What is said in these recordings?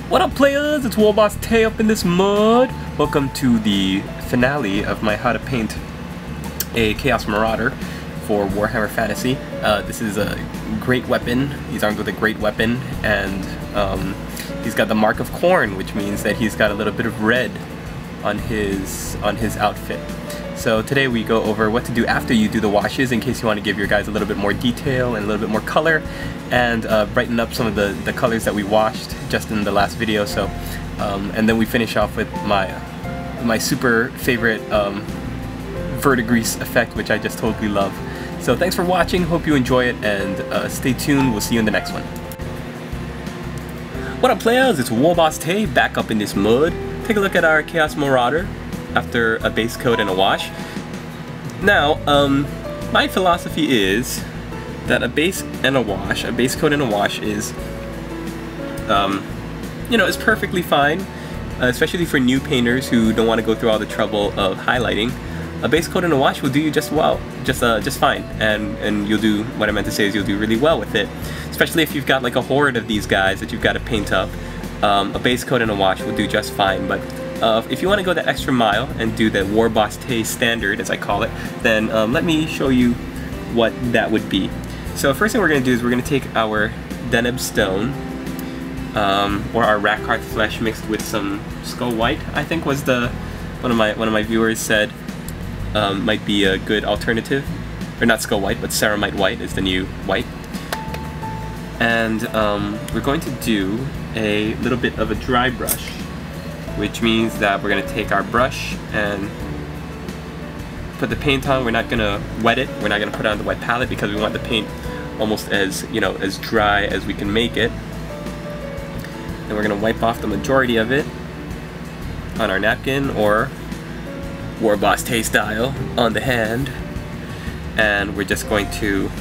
What up, players? It's Warboss Tay up in this mud. Welcome to the finale of my How to Paint a Chaos Marauder for Warhammer Fantasy. This is a great weapon. He's armed with a great weapon, and he's got the mark of corn, which means that he's got a little bit of red on his outfit. So today we go over what to do after you do the washes, in case you want to give your guys a little bit more detail and a little bit more color, and brighten up some of the colors that we washed just in the last video. So and then we finish off with my super favorite Verdigris effect, which I just totally love. So thanks for watching, hope you enjoy it, and stay tuned. We'll see you in the next one. What up, players? It's Warboss Tay back up in this mud. Take a look at our Chaos Marauder after a base coat and a wash. Now, my philosophy is that a base coat and a wash is, you know, is perfectly fine, especially for new painters who don't want to go through all the trouble of highlighting. A base coat and a wash will do you just well, just fine, and you'll do, what I meant to say is you'll do really well with it, especially if you've got like a horde of these guys that you've got to paint up. A base coat and a wash will do just fine, but if you want to go that extra mile and do the Warboss Tay standard, as I call it, then let me show you what that would be. So first thing we're going to do is we're going to take our Deneb Stone, or our Rackheart Flesh mixed with some Skull White, I think was one of my viewers said might be a good alternative. Or not Skull White, but Ceramite White is the new white. And we're going to do a little bit of a dry brush, which means that we're going to take our brush and put the paint on. We're not going to wet it. We're not going to put it on the wet palette because we want the paint almost as, you know, as dry as we can make it. And we're going to wipe off the majority of it on our napkin, or Warboss Tay style on the hand. And we're just going to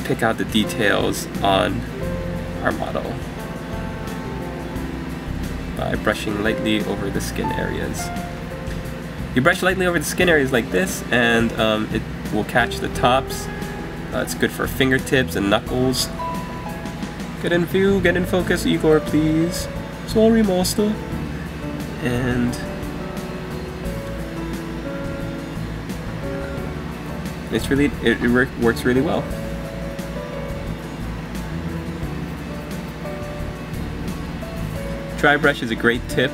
pick out the details on our model by brushing lightly over the skin areas. You brush lightly over the skin areas like this, and it will catch the tops. It's good for fingertips and knuckles. Get in view, get in focus, Igor, please. Sorry, master. And it's really, it works really well. Dry brush is a great tip,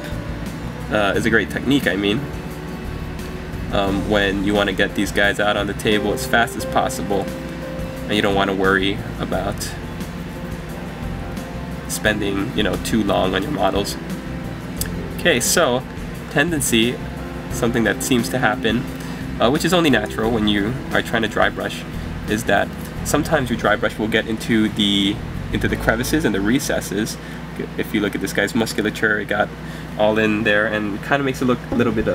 is a great technique, I mean, when you want to get these guys out on the table as fast as possible, and you don't want to worry about spending, you know, too long on your models. Okay, so tendency, something that seems to happen, which is only natural when you are trying to dry brush, is that sometimes your dry brush will get into the crevices and the recesses. If you look at this guy's musculature, it got all in there and kind of makes it look a little bit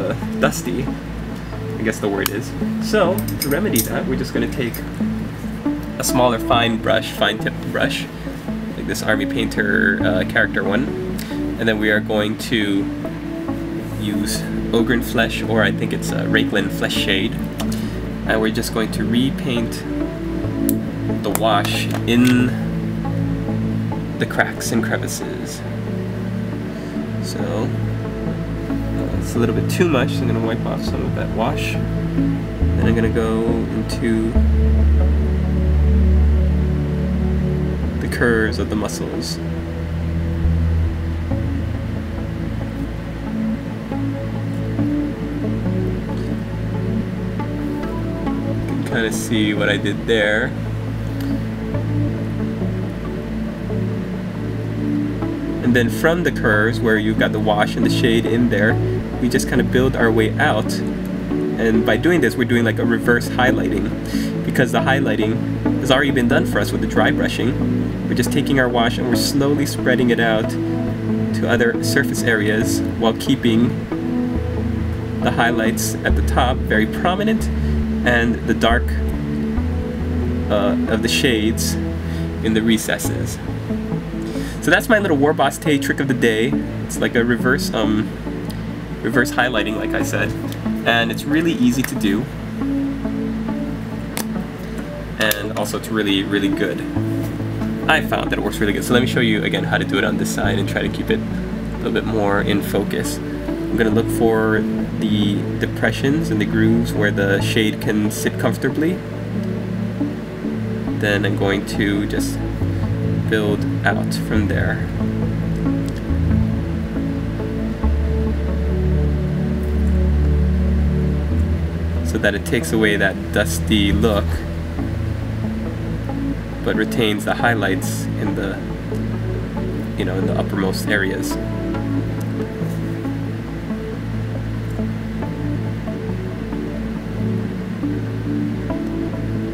dusty, I guess the word is. So to remedy that, we're just going to take a smaller fine tipped brush, like this Army Painter character one, and then we are going to use Ogren Flesh, or I think it's Rakelin Flesh Shade, and we're just going to repaint the wash in the cracks and crevices. So it's a little bit too much, so I'm going to wipe off some of that wash. Then I'm going to go into the curves of the muscles. You can kind of see what I did there. And then from the curves where you've got the wash and the shade in there, we just kind of build our way out. And by doing this, we're doing like a reverse highlighting, because the highlighting has already been done for us with the dry brushing. We're just taking our wash and we're slowly spreading it out to other surface areas while keeping the highlights at the top very prominent, and the dark of the shades in the recesses. So that's my little Warboss Tay trick of the day. It's like a reverse highlighting, like I said, and it's really easy to do, and also it's really, really good. I found that it works really good. So let me show you again how to do it on this side and try to keep it a little bit more in focus. I'm gonna look for the depressions and the grooves where the shade can sit comfortably. Then I'm going to just build out from there. So that it takes away that dusty look, but retains the highlights in the, in the uppermost areas.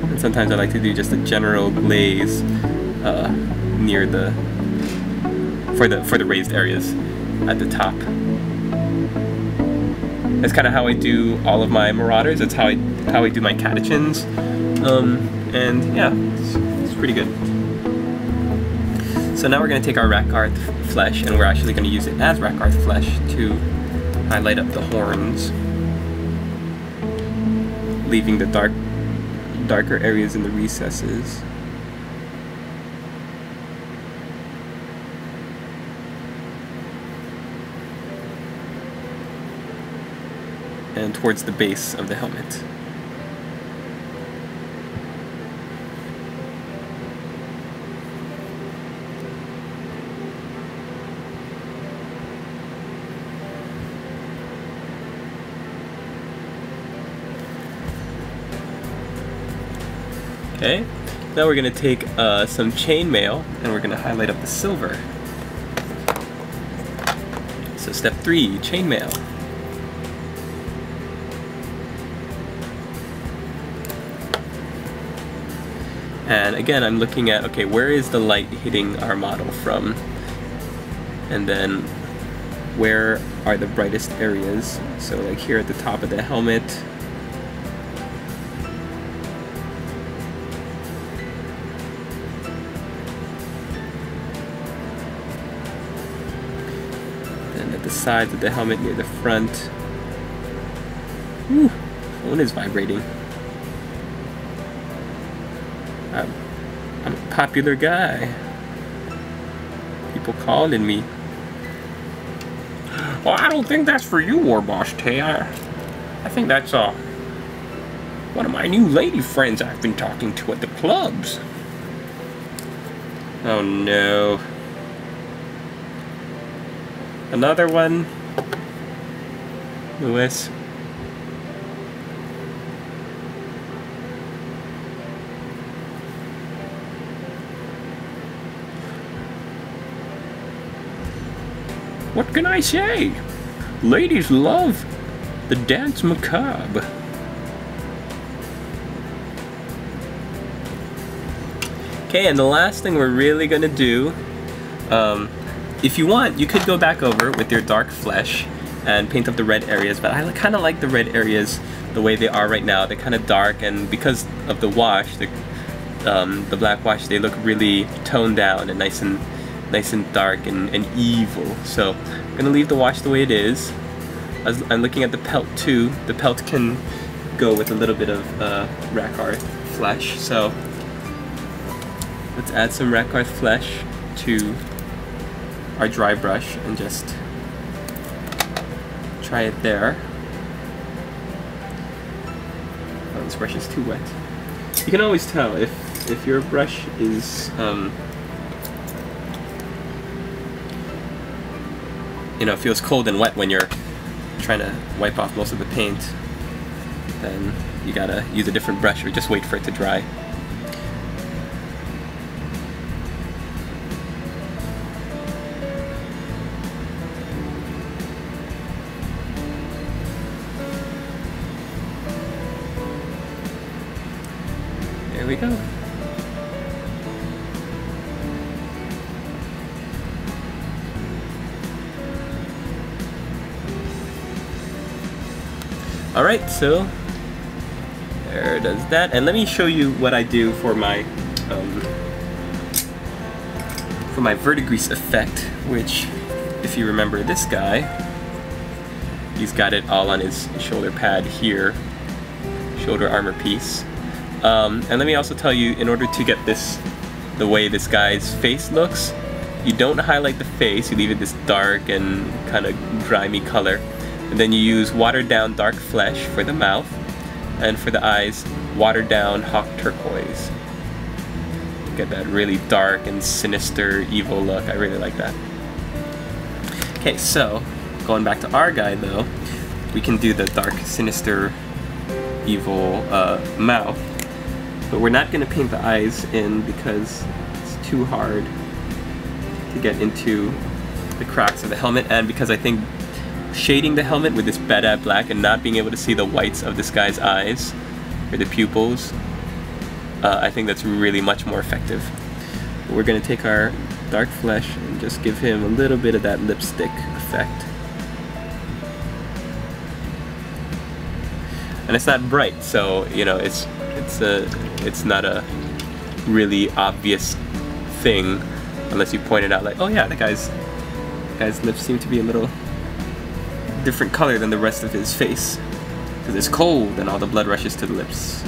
And sometimes I like to do just a general glaze near for the raised areas at the top. That's kind of how I do all of my Marauders. That's how I do my catechins, and yeah, it's pretty good. So now we're going to take our Rakarth flesh, and we're actually going to use it as Rakarth flesh to highlight up the horns, leaving the darker areas in the recesses. And towards the base of the helmet. Okay, now we're going to take some chainmail and we're going to highlight up the silver. So step 3, chainmail. And again, I'm looking at, okay, where is the light hitting our model from? And then where are the brightest areas? So like here at the top of the helmet. And at the sides of the helmet near the front. Whew, phone is vibrating. I'm a popular guy. People calling me. Well, I don't think that's for you, Warboss Tay. I think that's one of my new lady friends I've been talking to at the clubs. Oh no. Another one? Lewis. What can I say? Ladies love the dance macabre. Okay, and the last thing we're really gonna do, if you want, you could go back over with your dark flesh and paint up the red areas, but I kind of like the red areas the way they are right now. They're kind of dark, and because of the wash, the black wash, they look really toned down and nice and dark and evil. So I'm gonna leave the wash the way it is. I'm looking at the pelt too. The pelt can go with a little bit of Rakarth flesh. So let's add some Rakarth flesh to our dry brush and just try it there. Oh, this brush is too wet. You can always tell if your brush is feels cold and wet when you're trying to wipe off most of the paint, then you gotta use a different brush or just wait for it to dry. There we go. Alright, so there does that. And let me show you what I do for my Verdigris effect, which, if you remember this guy, he's got it all on his shoulder pad here, shoulder armor piece. And let me also tell you, in order to get this the way this guy's face looks. You don't highlight the face, you leave it this dark and kind of grimy color. And then you use watered down dark flesh for the mouth, and for the eyes, watered down hawk turquoise. Get that really dark and sinister, evil look. I really like that. Okay, so going back to our guy though, we can do the dark, sinister, evil mouth. But we're not going to paint the eyes in because it's too hard to get into the cracks of the helmet, and because I think shading the helmet with this Bedat black and not being able to see the whites of this guy's eyes or the pupils, I think that's really much more effective. But we're going to take our dark flesh and just give him a little bit of that lipstick effect. And it's not bright, so you know it's not a really obvious thing unless you point it out, like, oh yeah, the guy's lips seem to be a little different color than the rest of his face because it's cold and all the blood rushes to the lips.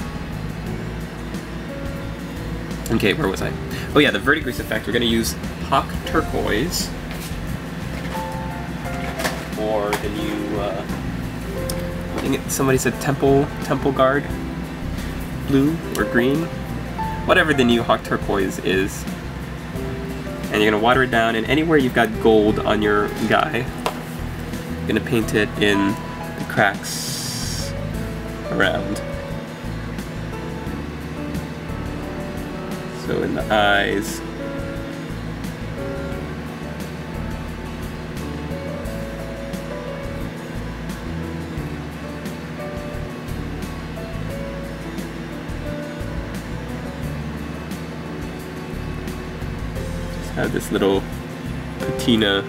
Okay, where was I? Oh yeah, the Verdigris effect. We're going to use hawk turquoise or the new I think somebody said temple guard blue or green, whatever the new hawk turquoise is. And you're going to water it down, and anywhere you've got gold on your guy, you're going to paint it in the cracks around. So in the eyes. Just have this little patina.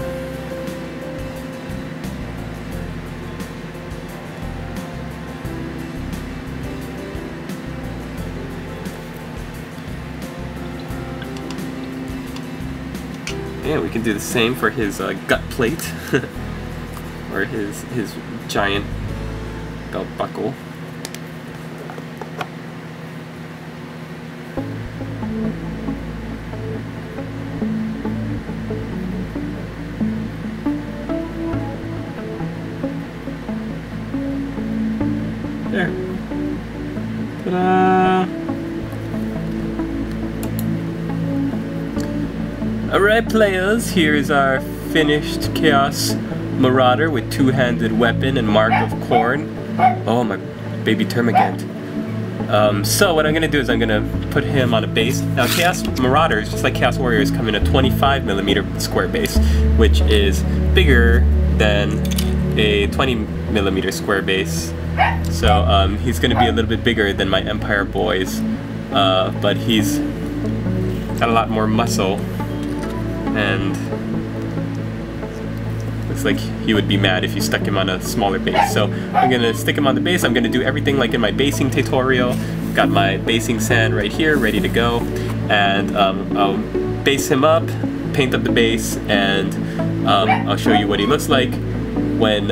Yeah, we can do the same for his gut plate, or his giant belt buckle. There. Ta-da! Alright players, here's our finished Chaos Marauder with two-handed weapon and mark of corn. Oh, my baby termagant. So what I'm going to do is I'm going to put him on a base. Now Chaos Marauders, just like Chaos Warriors, come in a 25mm square base, which is bigger than a 20mm square base. So he's going to be a little bit bigger than my Empire boys, but he's got a lot more muscle. And looks like he would be mad if you stuck him on a smaller base. So I'm going to stick him on the base. I'm going to do everything like in my basing tutorial. Got my basing sand right here, ready to go. And I'll base him up, paint up the base, and I'll show you what he looks like when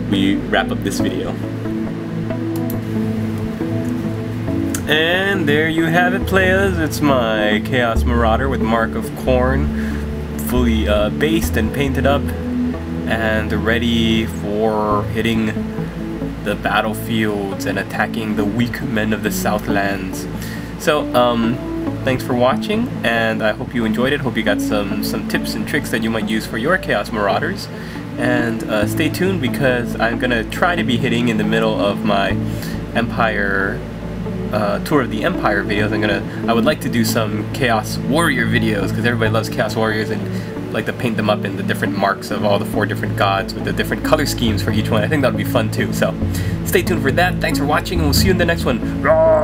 we wrap up this video. And there you have it, players. It's my Chaos Marauder with Mark of Corn, fully based and painted up and ready for hitting the battlefields and attacking the weak men of the Southlands. So thanks for watching, and I hope you enjoyed it. Hope you got some tips and tricks that you might use for your Chaos Marauders. And stay tuned, because I'm gonna try to be hitting in the middle of my Empire tour of the Empire videos. I would like to do some Chaos Warrior videos, because everybody loves Chaos Warriors and like to paint them up in the different marks of all the 4 different gods with the different color schemes for each one. I think that would be fun too. So stay tuned for that. Thanks for watching, and we'll see you in the next one. Rawr!